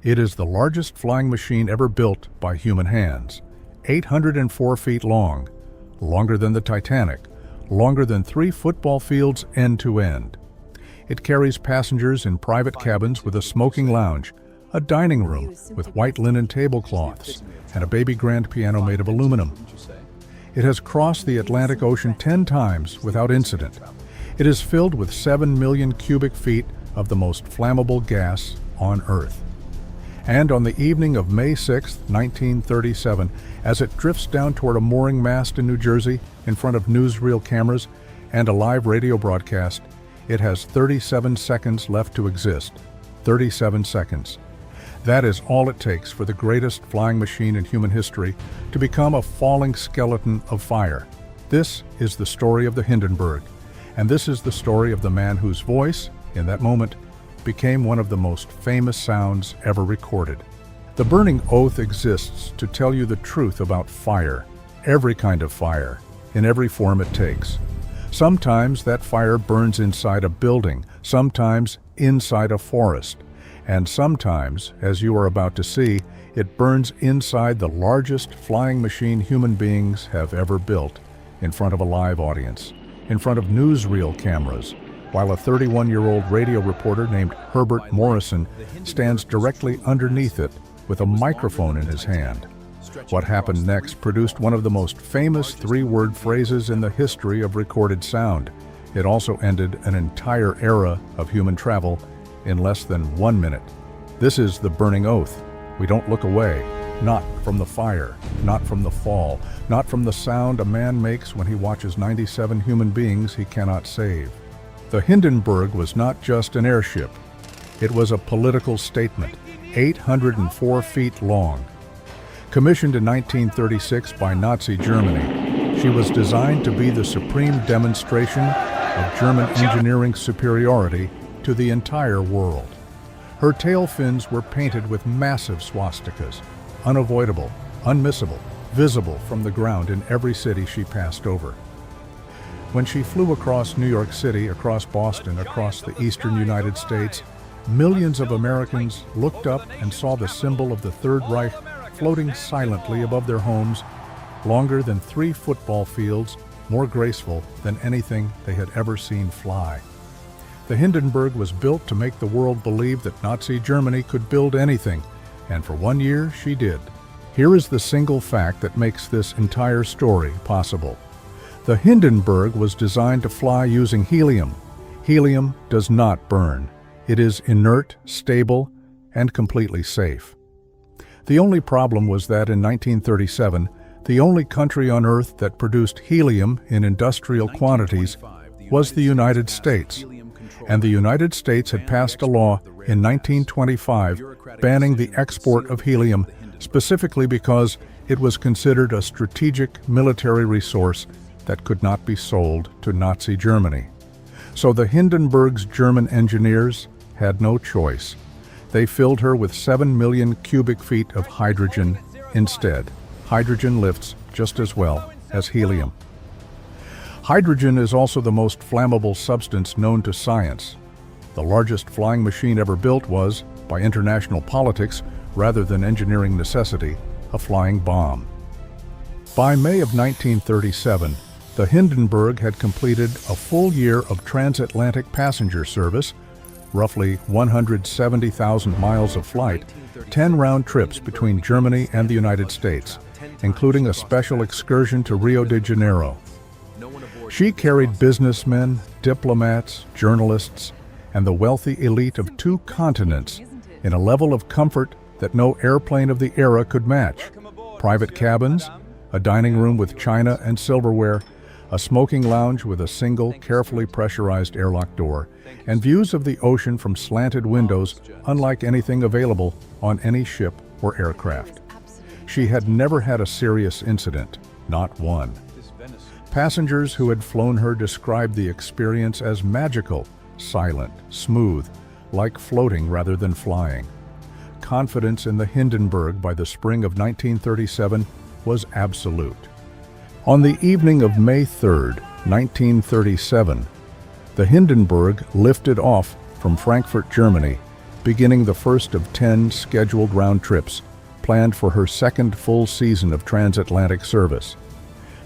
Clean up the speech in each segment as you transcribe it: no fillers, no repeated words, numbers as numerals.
It is the largest flying machine ever built by human hands. 804 feet long, longer than the Titanic, longer than 3 football fields end to end. It carries passengers in private cabins with a smoking lounge, a dining room with white linen tablecloths, and a baby grand piano made of aluminum. It has crossed the Atlantic Ocean 10 times without incident. It is filled with 7 million cubic feet of the most flammable gas on Earth. And on the evening of May 6, 1937, as it drifts down toward a mooring mast in New Jersey in front of newsreel cameras and a live radio broadcast, it has 37 seconds left to exist. 37 seconds. That is all it takes for the greatest flying machine in human history to become a falling skeleton of fire. This is the story of the Hindenburg, and this is the story of the man whose voice, in that moment, became one of the most famous sounds ever recorded. The burning oath exists to tell you the truth about fire, every kind of fire, in every form it takes. Sometimes that fire burns inside a building, sometimes inside a forest, and sometimes, as you are about to see, it burns inside the largest flying machine human beings have ever built, in front of a live audience, in front of newsreel cameras, while a 31-year-old radio reporter named Herbert Morrison stands directly underneath it with a microphone in his hand. What happened next produced one of the most famous 3-word phrases in the history of recorded sound. It also ended an entire era of human travel in less than 1 minute. This is the burning oath. We don't look away, not from the fire, not from the fall, not from the sound a man makes when he watches 97 human beings he cannot save. The Hindenburg was not just an airship. It was a political statement, 804 feet long. Commissioned in 1936 by Nazi Germany, she was designed to be the supreme demonstration of German engineering superiority to the entire world. Her tail fins were painted with massive swastikas, unavoidable, unmissable, visible from the ground in every city she passed over. When she flew across New York City, across Boston, across the eastern United States, millions of Americans looked up and saw the symbol of the Third Reich floating silently above their homes, longer than 3 football fields, more graceful than anything they had ever seen fly. The Hindenburg was built to make the world believe that Nazi Germany could build anything, and for 1 year she did. Here is the single fact that makes this entire story possible. The Hindenburg was designed to fly using helium. Helium does not burn. It is inert, stable, and completely safe. The only problem was that in 1937, the only country on Earth that produced helium in industrial quantities was the United States. And the United States had passed a law in 1925 banning the export of helium, specifically because it was considered a strategic military resource that could not be sold to Nazi Germany. So the Hindenburg's German engineers had no choice. They filled her with 7 million cubic feet of hydrogen instead. Hydrogen lifts just as well as helium. Hydrogen is also the most flammable substance known to science. The largest flying machine ever built was, by international politics rather than engineering necessity, a flying bomb. By May of 1937, the Hindenburg had completed a full year of transatlantic passenger service, roughly 170,000 miles of flight, 10 round trips between Germany and the United States, including a special excursion to Rio de Janeiro. She carried businessmen, diplomats, journalists, and the wealthy elite of 2 continents in a level of comfort that no airplane of the era could match. Private cabins, a dining room with china and silverware, a smoking lounge with a single, carefully pressurized airlock door, and views of the ocean from slanted windows unlike anything available on any ship or aircraft. She had never had a serious incident, not one. Passengers who had flown her described the experience as magical, silent, smooth, like floating rather than flying. Confidence in the Hindenburg by the spring of 1937 was absolute. On the evening of May 3, 1937, the Hindenburg lifted off from Frankfurt, Germany, beginning the first of 10 scheduled round trips planned for her second full season of transatlantic service.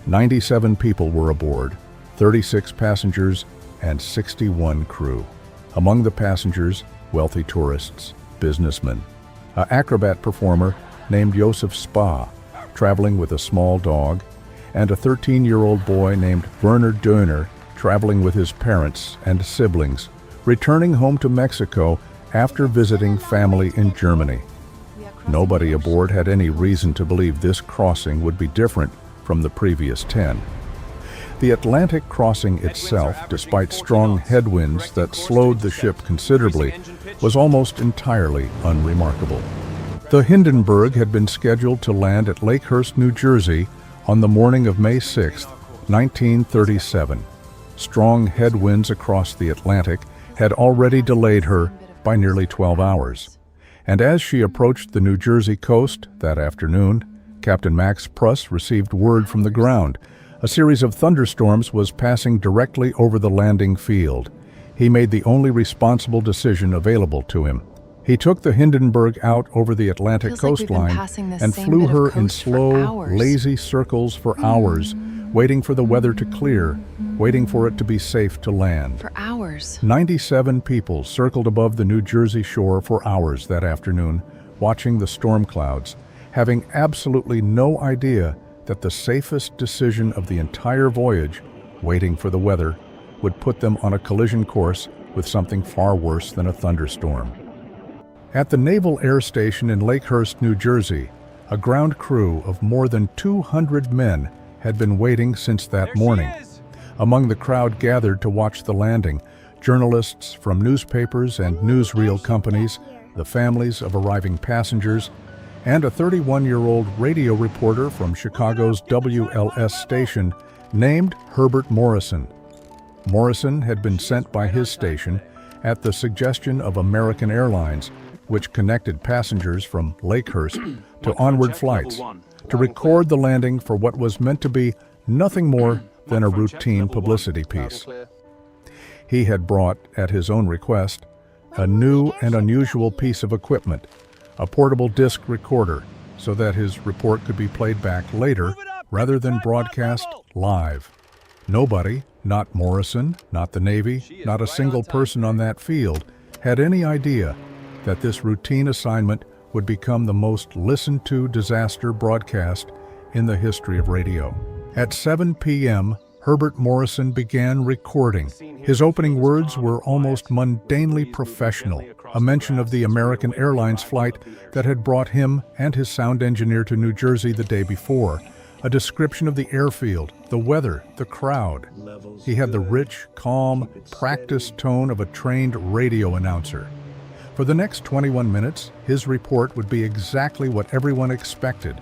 97 people were aboard, 36 passengers, and 61 crew. Among the passengers, wealthy tourists, businessmen, an acrobat performer named Josef Spa, traveling with a small dog, and a 13-year-old boy named Werner Döner, traveling with his parents and siblings, returning home to Mexico after visiting family in Germany. Nobody aboard had any reason to believe this crossing would be different from the previous 10. The Atlantic crossing itself, despite strong headwinds that slowed the ship considerably, was almost entirely unremarkable. The Hindenburg had been scheduled to land at Lakehurst, New Jersey on the morning of May 6, 1937. Strong headwinds across the Atlantic had already delayed her by nearly 12 hours. And as she approached the New Jersey coast that afternoon, Captain Max Pruss received word from the ground. A series of thunderstorms was passing directly over the landing field. He made the only responsible decision available to him. He took the Hindenburg out over the Atlantic coastline and flew her in slow, lazy circles for hours, waiting for the weather to clear, waiting for it to be safe to land. For hours. 97 people circled above the New Jersey shore for hours that afternoon, watching the storm clouds, having absolutely no idea that the safest decision of the entire voyage, waiting for the weather, would put them on a collision course with something far worse than a thunderstorm. At the Naval Air Station in Lakehurst, New Jersey, a ground crew of more than 200 men had been waiting since that morning. Among the crowd gathered to watch the landing, journalists from newspapers and newsreel companies, the families of arriving passengers, and a 31-year-old radio reporter from Chicago's WLS station named Herbert Morrison. Morrison had been sent by his station at the suggestion of American Airlines, which connected passengers from Lakehurst to onward flights, to record the landing for what was meant to be nothing more than a routine publicity piece. He had brought, at his own request, a new and unusual piece of equipment, a portable disc recorder, so that his report could be played back later rather than broadcast live. Nobody, not Morrison, not the Navy, not a single person on that field, had any idea that this routine assignment would become the most listened-to disaster broadcast in the history of radio. At 7 p.m., Herbert Morrison began recording. His opening words were almost mundanely professional, a mention of the American Airlines flight that had brought him and his sound engineer to New Jersey the day before, a description of the airfield, the weather, the crowd. He had the rich, calm, practiced tone of a trained radio announcer. For the next 21 minutes, his report would be exactly what everyone expected,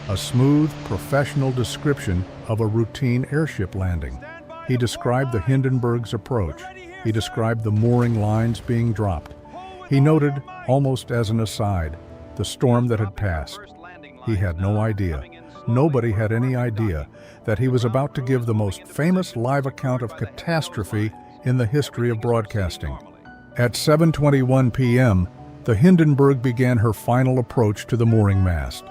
a smooth, professional description of a routine airship landing. He described the Hindenburg's approach. He described the mooring lines being dropped. He noted, almost as an aside, the storm that had passed. He had no idea. Nobody had any idea that he was about to give the most famous live account of catastrophe in the history of broadcasting. At 7:21 p.m., the Hindenburg began her final approach to the mooring mast.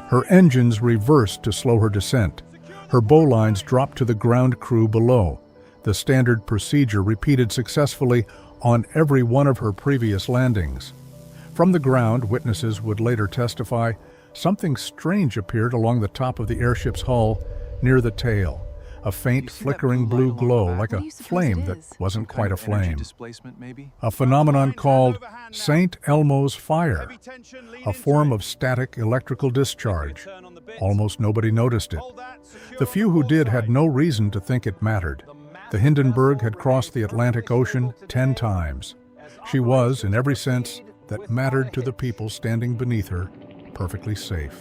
Her engines reversed to slow her descent. Her bowlines dropped to the ground crew below, the standard procedure repeated successfully on every one of her previous landings. From the ground, witnesses would later testify, something strange appeared along the top of the airship's hull near the tail. A faint flickering blue glow, like a flame that wasn't quite a flame. A phenomenon called St. Elmo's fire, a form of static electrical discharge. Almost nobody noticed it. The few who did had no reason to think it mattered. The Hindenburg had crossed the Atlantic Ocean 10 times. She was, in every sense that mattered to the people standing beneath her, perfectly safe.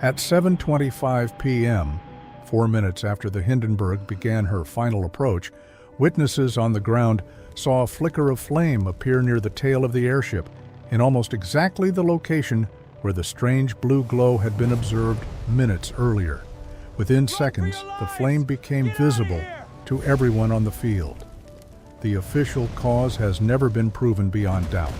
At 7:25 p.m., 4 minutes after the Hindenburg began her final approach, witnesses on the ground saw a flicker of flame appear near the tail of the airship, in almost exactly the location where the strange blue glow had been observed minutes earlier. Within seconds, the flame became visible to everyone on the field. The official cause has never been proven beyond doubt.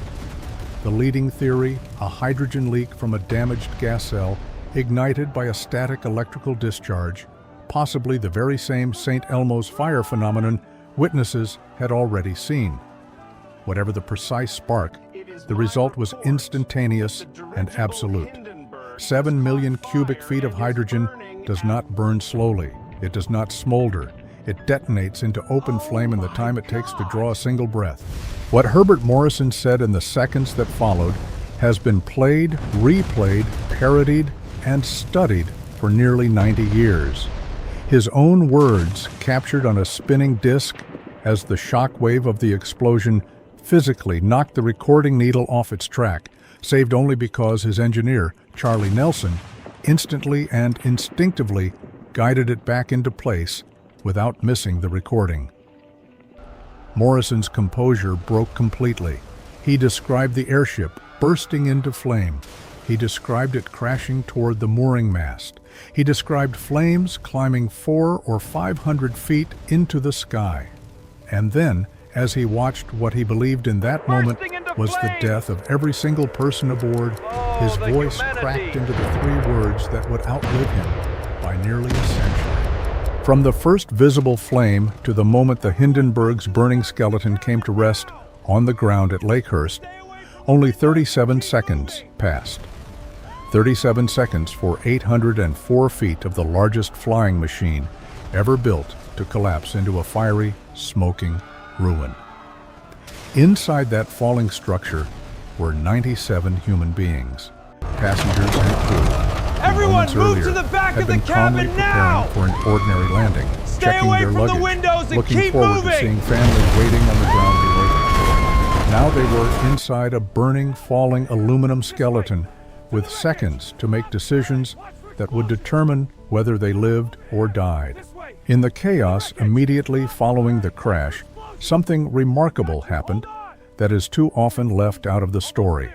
The leading theory, a hydrogen leak from a damaged gas cell ignited by a static electrical discharge, possibly the very same St. Elmo's fire phenomenon witnesses had already seen. Whatever the precise spark, the result was instantaneous and absolute. 7 million cubic feet of hydrogen does not burn slowly. It does not smolder. It detonates into open flame in the time it takes to draw a single breath. What Herbert Morrison said in the seconds that followed has been played, replayed, parodied, and studied for nearly 90 years. His own words captured on a spinning disc as the shock wave of the explosion physically knocked the recording needle off its track, saved only because his engineer, Charlie Nelson, instantly and instinctively guided it back into place without missing the recording. Morrison's composure broke completely. He described the airship bursting into flame. He described it crashing toward the mooring mast. He described flames climbing 400 or 500 feet into the sky. And then, as he watched what he believed in that moment was the death of every single person aboard, his voice cracked into the 3 words that would outlive him by nearly a century. From the first visible flame to the moment the Hindenburg's burning skeleton came to rest on the ground at Lakehurst, only 37 seconds passed. 37 seconds for 804 feet of the largest flying machine ever built to collapse into a fiery, smoking ruin. Inside that falling structure were 97 human beings, passengers and crew. Everyone move to the back of the cabin now! For an ordinary landing, checking away their from the luggage, windows and looking keep forward moving! to seeing family waiting on the ground below them. Now they were inside a burning, falling aluminum skeleton with seconds to make decisions that would determine whether they lived or died. In the chaos immediately following the crash, something remarkable happened that is too often left out of the story.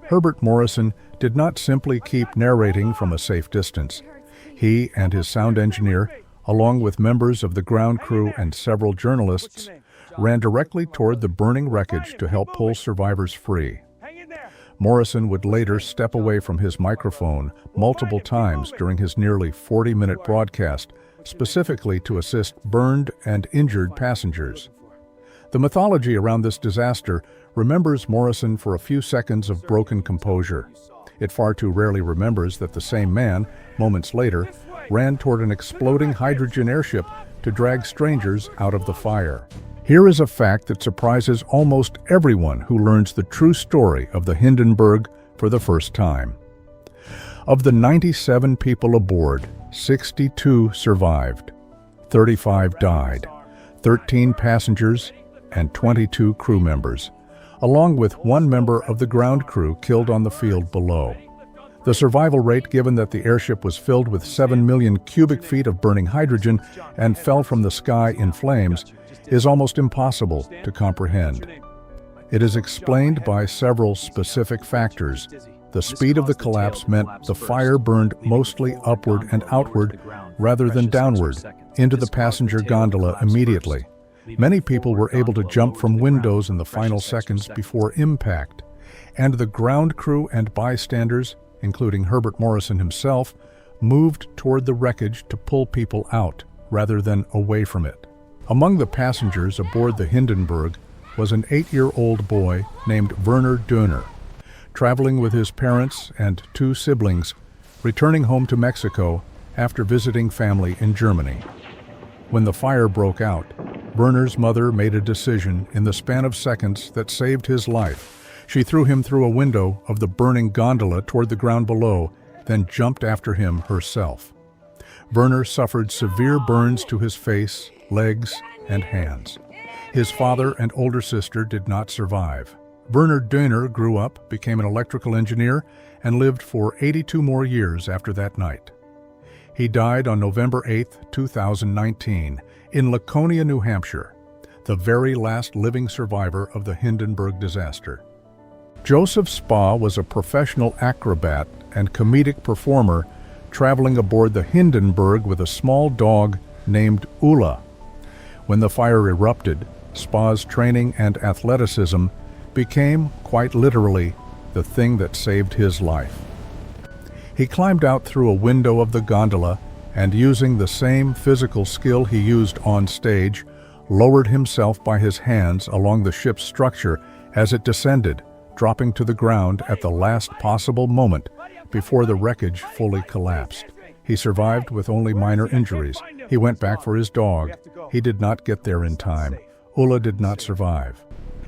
Herbert Morrison did not simply keep narrating from a safe distance. He and his sound engineer, along with members of the ground crew and several journalists, ran directly toward the burning wreckage to help pull survivors free. Morrison would later step away from his microphone multiple times during his nearly 40-minute broadcast, specifically to assist burned and injured passengers. The mythology around this disaster remembers Morrison for a few seconds of broken composure. It far too rarely remembers that the same man, moments later, ran toward an exploding hydrogen airship to drag strangers out of the fire. Here is a fact that surprises almost everyone who learns the true story of the Hindenburg for the first time. Of the 97 people aboard, 62 survived, 35 died, 13 passengers, and 22 crew members, along with 1 member of the ground crew killed on the field below. The survival rate, given that the airship was filled with 7 million cubic feet of burning hydrogen and fell from the sky in flames, is almost impossible to comprehend. It is explained by several specific factors. The speed of the collapse meant the fire burned mostly upward and outward rather than downward into the passenger gondola immediately. Many people were able to jump from windows in the final seconds before impact, and the ground crew and bystanders, including Herbert Morrison himself, moved toward the wreckage to pull people out rather than away from it. Among the passengers aboard the Hindenburg was an 8-year-old boy named Werner Döner, traveling with his parents and 2 siblings, returning home to Mexico after visiting family in Germany. When the fire broke out, Werner's mother made a decision in the span of seconds that saved his life. She threw him through a window of the burning gondola toward the ground below, then jumped after him herself. Werner suffered severe burns to his face, legs, and hands. His father and older sister did not survive. Werner Döner grew up, became an electrical engineer, and lived for 82 more years after that night. He died on November 8, 2019, in Laconia, New Hampshire, the very last living survivor of the Hindenburg disaster. Joseph Spa was a professional acrobat and comedic performer traveling aboard the Hindenburg with a small dog named Ulla. When the fire erupted, Spa's training and athleticism became, quite literally, the thing that saved his life. He climbed out through a window of the gondola and, using the same physical skill he used on stage, lowered himself by his hands along the ship's structure as it descended, dropping to the ground at the last possible moment before the wreckage fully collapsed. He survived with only minor injuries. He went back for his dog. He did not get there in time. Ulla did not survive.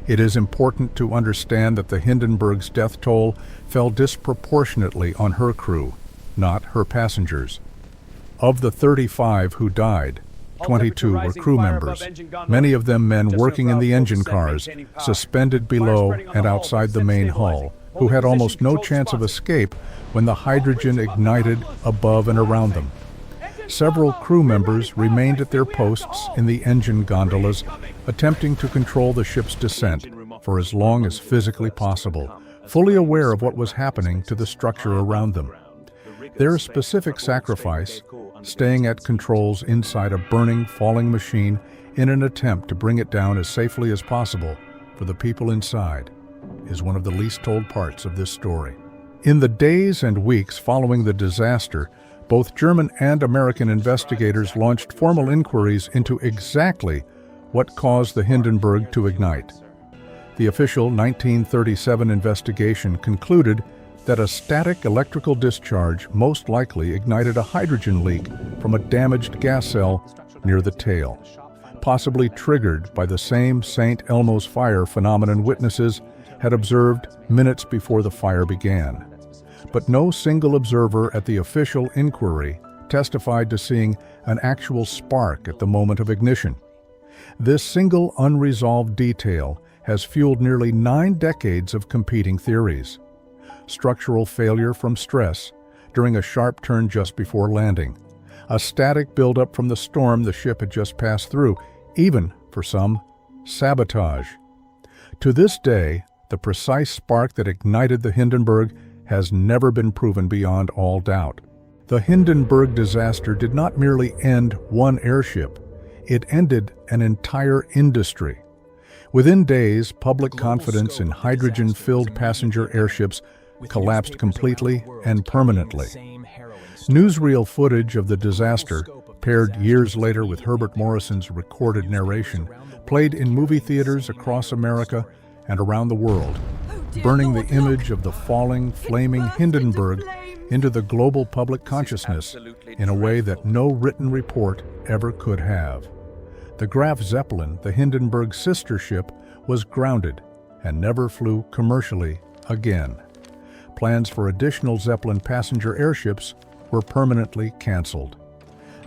It is important to understand that the Hindenburg's death toll fell disproportionately on her crew, not her passengers. Of the 35 who died, 22 were crew members, many of them men working in the engine cars, suspended below and outside the main hull, who had almost no chance of escape when the hydrogen ignited above and around them. Several crew members remained at their posts in the engine gondolas, attempting to control the ship's descent for as long as physically possible, fully aware of what was happening to the structure around them. Their specific sacrifice, staying at controls inside a burning, falling machine in an attempt to bring it down as safely as possible for the people inside, is one of the least told parts of this story. In the days and weeks following the disaster, both German and American investigators launched formal inquiries into exactly what caused the Hindenburg to ignite. The official 1937 investigation concluded that a static electrical discharge most likely ignited a hydrogen leak from a damaged gas cell near the tail, possibly triggered by the same St. Elmo's fire phenomenon witnesses had observed minutes before the fire began. But no single observer at the official inquiry testified to seeing an actual spark at the moment of ignition. This single unresolved detail has fueled nearly 9 decades of competing theories. Structural failure from stress during a sharp turn just before landing, a static buildup from the storm the ship had just passed through, even, for some, sabotage. To this day, the precise spark that ignited the Hindenburg has never been proven beyond all doubt. The Hindenburg disaster did not merely end one airship, it ended an entire industry. Within days, public confidence in hydrogen-filled passenger airships collapsed completely and permanently. Newsreel footage of the disaster, paired years later with Herbert Morrison's recorded narration, played in movie theaters across America and around the world, burning the image of the falling, flaming Hindenburg into the global public consciousness in a way that no written report ever could have. The Graf Zeppelin, the Hindenburg's sister ship, was grounded and never flew commercially again. Plans for additional Zeppelin passenger airships were permanently canceled.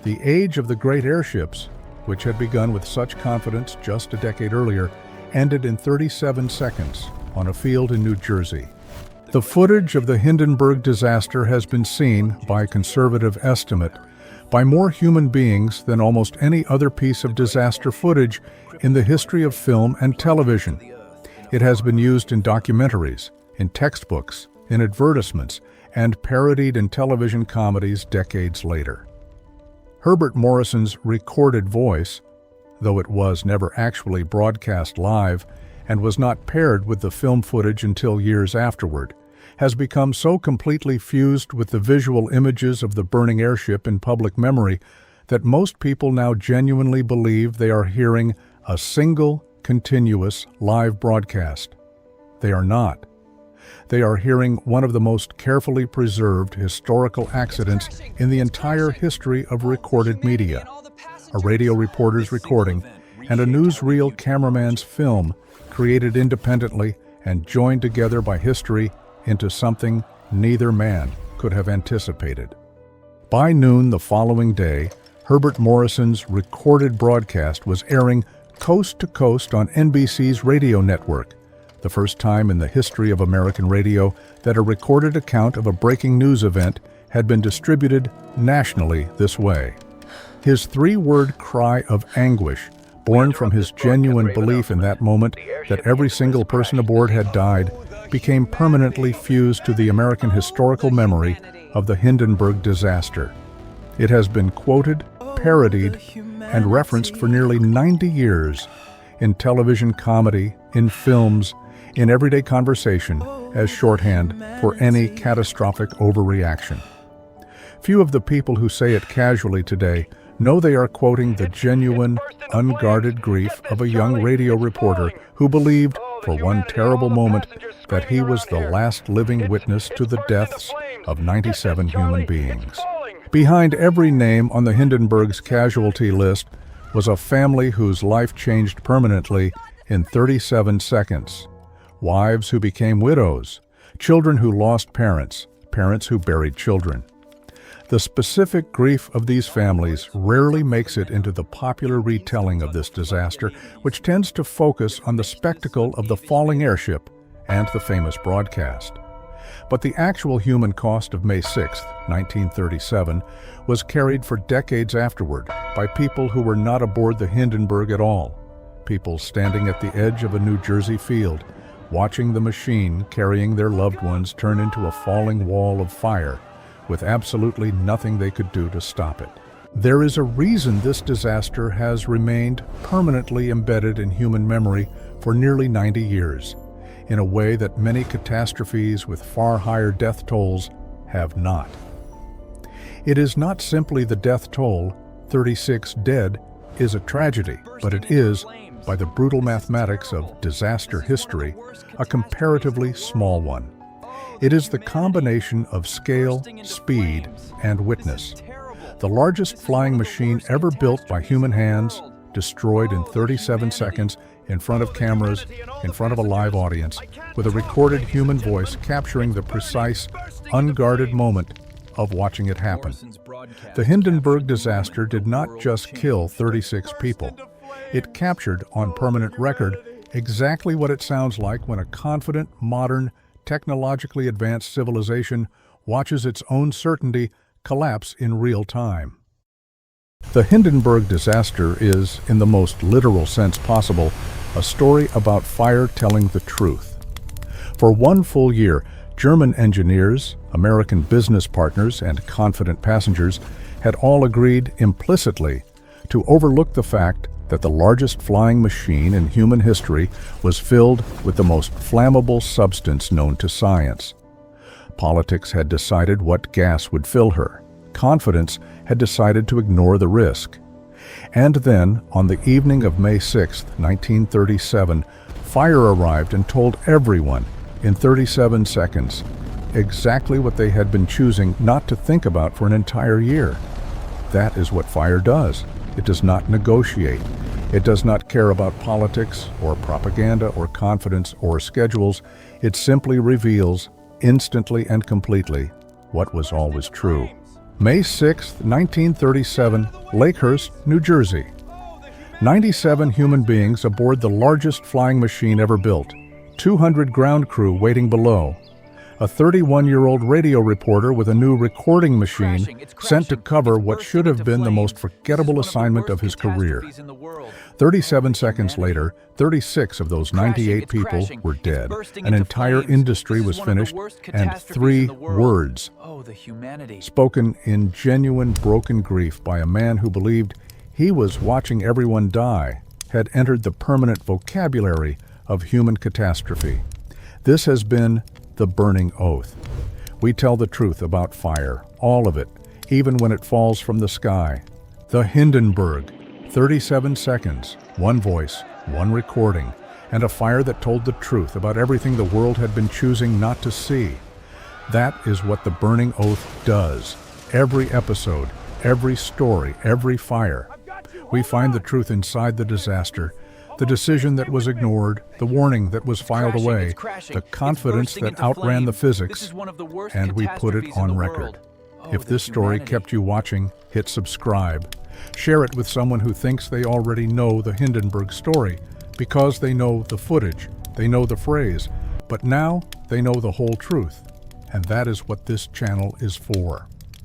The age of the great airships, which had begun with such confidence just a decade earlier, ended in 37 seconds on a field in New Jersey. The footage of the Hindenburg disaster has been seen, by conservative estimate, by more human beings than almost any other piece of disaster footage in the history of film and television. It has been used in documentaries, in textbooks, in advertisements, and parodied in television comedies decades later. Herbert Morrison's recorded voice, though it was never actually broadcast live and was not paired with the film footage until years afterward, has become so completely fused with the visual images of the burning airship in public memory that most people now genuinely believe they are hearing a single, continuous live broadcast. They are not. They are hearing one of the most carefully preserved historical accidents in the entire history of recorded media, a radio reporter's recording and a newsreel cameraman's film created independently and joined together by history into something neither man could have anticipated. By noon the following day, Herbert Morrison's recorded broadcast was airing coast to coast on NBC's radio network, the first time in the history of American radio that a recorded account of a breaking news event had been distributed nationally this way. His 3-word cry of anguish, born from his genuine belief in that moment that every single person aboard had died, became permanently fused to the American historical memory of the Hindenburg disaster. It has been quoted, parodied, and referenced for nearly 90 years in television comedy, in films, in everyday conversation, as shorthand for any catastrophic overreaction. Few of the people who say it casually today know they are quoting the genuine, unguarded grief of a young radio reporter who believed, for one terrible moment, that he was the last living witness to the deaths of 97 human beings. Behind every name on the Hindenburg's casualty list was a family whose life changed permanently in 37 seconds. Wives who became widows, children who lost parents, parents who buried children. The specific grief of these families rarely makes it into the popular retelling of this disaster, which tends to focus on the spectacle of the falling airship and the famous broadcast. But the actual human cost of May 6, 1937, was carried for decades afterward by people who were not aboard the Hindenburg at all, people standing at the edge of a New Jersey field, watching the machine carrying their loved ones turn into a falling wall of fire, with absolutely nothing they could do to stop it. There is a reason this disaster has remained permanently embedded in human memory for nearly 90 years, in a way that many catastrophes with far higher death tolls have not. It is not simply the death toll, 36 dead, is a tragedy, but it is, by the brutal mathematics of disaster history, a comparatively small one. It is the combination of scale, speed, and witness. The largest flying machine ever built by human hands, destroyed in 37 seconds in front of cameras, in front of a live audience, with a recorded human voice capturing the precise, unguarded moment of watching it happen. The Hindenburg disaster did not just kill 36 people. It captured, on permanent record, exactly what it sounds like when a confident, modern, technologically advanced civilization watches its own certainty collapse in real time. The Hindenburg disaster is, in the most literal sense possible, a story about fire telling the truth. For one full year, German engineers, American business partners, and confident passengers had all agreed implicitly to overlook the fact that the largest flying machine in human history was filled with the most flammable substance known to science. Politics had decided what gas would fill her. Confidence had decided to ignore the risk. And then, on the evening of May 6, 1937, fire arrived and told everyone, in 37 seconds, exactly what they had been choosing not to think about for an entire year. That is what fire does. It does not negotiate. It does not care about politics or propaganda or confidence or schedules. It simply reveals, instantly and completely, what was always true. May 6, 1937, Lakehurst, New Jersey. 97 human beings aboard the largest flying machine ever built. 200 ground crew waiting below. A 31-year-old radio reporter with a new recording machine sent to cover what should have been the most forgettable assignment of his career. 37 seconds later, 36 of those 98 people were dead. An entire industry was finished, and 3 words, spoken in genuine broken grief by a man who believed he was watching everyone die, had entered the permanent vocabulary of human catastrophe. This has been the burning oath. We tell the truth about fire, all of it, even when it falls from the sky. The Hindenburg, 37 seconds, one voice, one recording, and a fire that told the truth about everything the world had been choosing not to see. That is what the burning oath does. Every episode, every story, every fire. We find the truth inside the disaster, the decision that was ignored, the warning that was filed away, the confidence that outran the physics, and we put it on record. If this story kept you watching, hit subscribe. Share it with someone who thinks they already know the Hindenburg story, because they know the footage, they know the phrase, but now they know the whole truth. And that is what this channel is for.